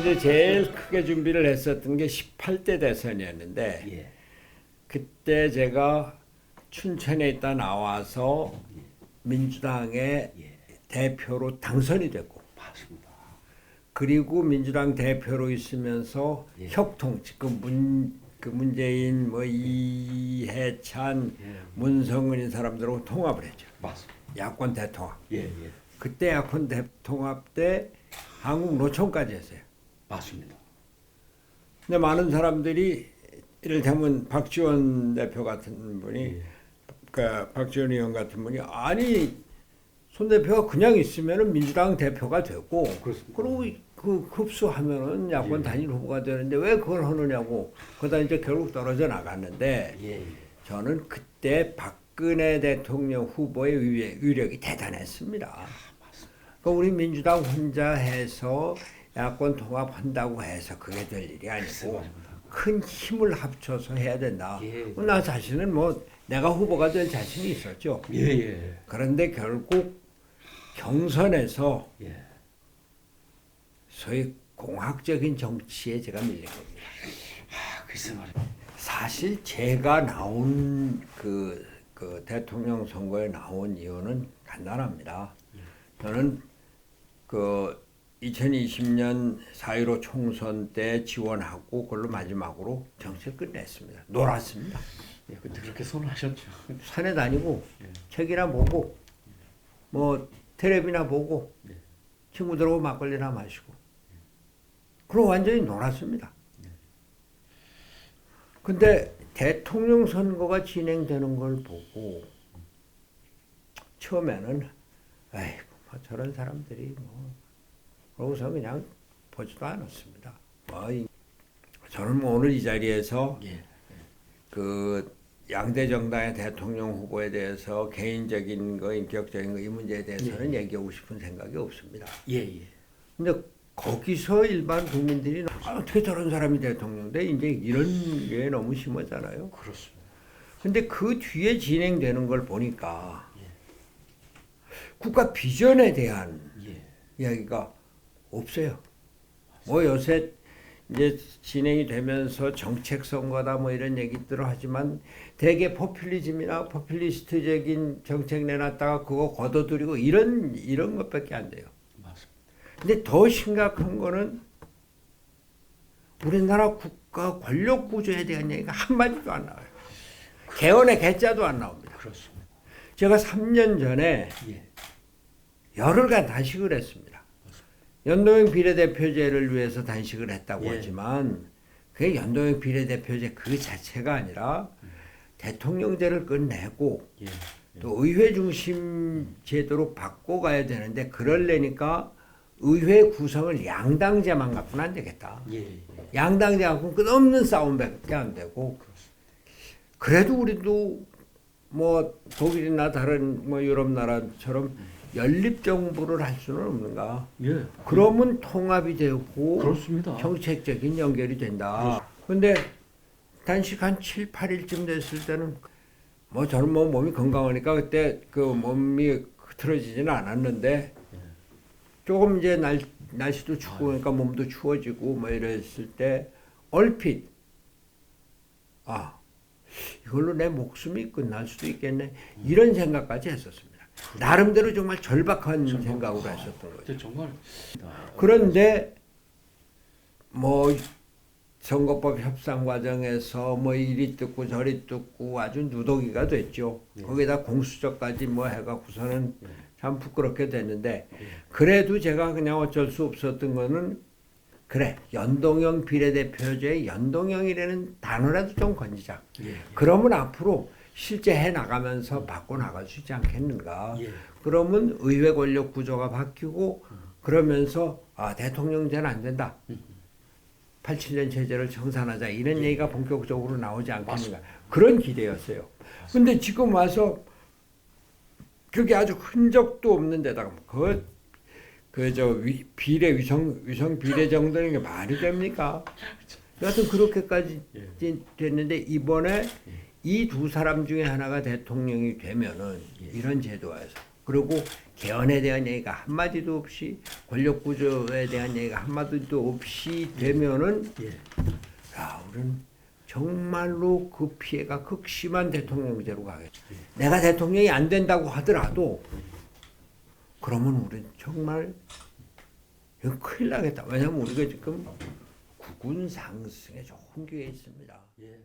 이제 제일 크게 준비를 했었던 게 18대 대선이었는데 예. 그때 제가 춘천에 있다 나와서 민주당의 예. 대표로 당선이 됐고 맞습니다. 그리고 민주당 대표로 있으면서 예. 협통 지금 문재인 뭐 이해찬 예. 문성은 이 사람들하고 통합을 했죠. 맞습니다. 야권 대통합. 예, 예. 그때 야권 대통합 때 한국 노총까지 했어요. 맞습니다. 근데 많은 사람들이 이를테면 박지원 대표 같은 분이 예. 그 박지원 의원 같은 분이 아니 손 대표가 그냥 있으면은 민주당 대표가 되고 그렇습니다. 그리고 그 흡수하면은 야권 예. 단일 후보가 되는데 왜 그걸 하느냐고 그러다 이제 결국 떨어져 나갔는데 예, 예. 저는 그때 박근혜 대통령 후보의 위력이 대단했습니다. 그러니까 우리 민주당 혼자 해서 야권 통합한다고 해서 그게 될 일이 아니고 큰 힘을 합쳐서 해야 된다. 예. 나 자신은 뭐 내가 후보가 될 자신이 있었죠. 예, 예. 그런데 결국 경선에서 예. 소위 공학적인 정치에 제가 밀린 겁니다. 글쎄 말이야. 사실 제가 나온 그 대통령 선거에 나온 이유는 간단합니다. 저는 그 2020년 4.15 총선 때 지원하고 그걸로 마지막으로 정치를 끝냈습니다. 놀았습니다. 예, 근데 그렇게 선언하셨죠. 산에 다니고 예. 책이나 보고 뭐 텔레비나 보고 예. 친구들하고 막걸리나 마시고 그럼 완전히 놀았습니다. 근데 대통령 선거가 진행되는 걸 보고 처음에는 에이구 뭐 저런 사람들이 뭐 그러고서 그냥 보지도 않았습니다. 저는 뭐 오늘 이 자리에서 예. 그 양대 정당의 대통령 후보에 대해서 개인적인 거, 인격적인 거 이 문제에 대해서는 얘기하고 싶은 생각이 없습니다. 예, 예. 근데 거기서 일반 국민들이 어떻게 저런 사람이 대통령 돼? 이제 이런 게 너무 심하잖아요. 그렇습니다. 근데 그 뒤에 진행되는 걸 보니까 국가 비전에 대한 예. 이야기가 없어요. 뭐 요새 이제 진행이 되면서 정책 선거다 뭐 이런 얘기들을 하지만 대개 포퓰리즘이나 포퓰리스트적인 정책 내놨다가 그거 걷어들이고 이런 것밖에 안 돼요. 맞습니다. 근데 더 심각한 거는 우리나라 국가 권력 구조에 대한 얘기가 한마디도 안 나와요. 개헌의 개자도 안 나옵니다. 그렇습니다. 제가 3년 전에 예. 열흘간 단식을 했습니다. 연동형 비례대표제를 위해서 단식을 했다고 예. 하지만 그게 연동형 비례대표제 그 자체가 아니라 대통령제를 끝내고 예. 또 의회 중심 제도로 바꿔가야 되는데 그러려니까 의회 구성을 양당제만 갖고는 안 되겠다. 예. 예. 양당제 갖고는 끝없는 싸움밖에 안 되고 그래도 우리도 뭐 독일이나 다른 뭐 유럽 나라처럼 연립 정부를 할 수는 없는가? 예. 그러면 통합이 되고 그렇습니다. 정책적인 연결이 된다. 근데 단식 한 7, 8일쯤 됐을 때는 뭐 저는 뭐 몸이 건강하니까 그때 그 몸이 흐트러지지는 않았는데 조금 이제 날씨도 추우니까 몸도 추워지고 뭐 이랬을 때 얼핏 이걸로 내 목숨이 끝날 수도 있겠네 이런 생각까지 했었습니다. 나름대로 정말 절박한 생각으로 했었던 거죠. 정말. 그런데 뭐 선거법 협상 과정에서 뭐 이리 뜯고 저리 뜯고 아주 누더기가 됐죠. 거기다 공수처까지 뭐 해갖고서는 참 부끄럽게 됐는데 그래도 제가 그냥 어쩔 수 없었던 거는 그래 연동형 비례대표제 연동형이라는 단어라도 좀 건지자. 그러면 앞으로 실제 해나가면서 바꿔나갈 수 있지 않겠는가. 그러면 의회 권력 구조가 바뀌고 그러면서 대통령제는 안 된다. 87년 체제를 청산하자 이런 얘기가 본격적으로 나오지 않겠는가. 그런 기대였어요. 근데 지금 와서 그게 아주 흔적도 없는 데다가 비례 위성 비례 정도는 게 말이 됩니까? 여하튼 그렇게까지 됐는데 이번에 이 두 사람 중에 하나가 대통령이 되면은 이런 제도에서 그리고 개헌에 대한 얘기가 한마디도 없이 권력 구조에 대한 얘기가 한마디도 없이 되면은 예. 야, 우리는 정말로 그 피해가 극심한 대통령제로 가겠죠. 내가 대통령이 안 된다고 하더라도 그러면 우리는 정말 이거 큰일 나겠다. 왜냐면 우리가 지금 국군 상승에 좋은 기회에 있습니다. 예.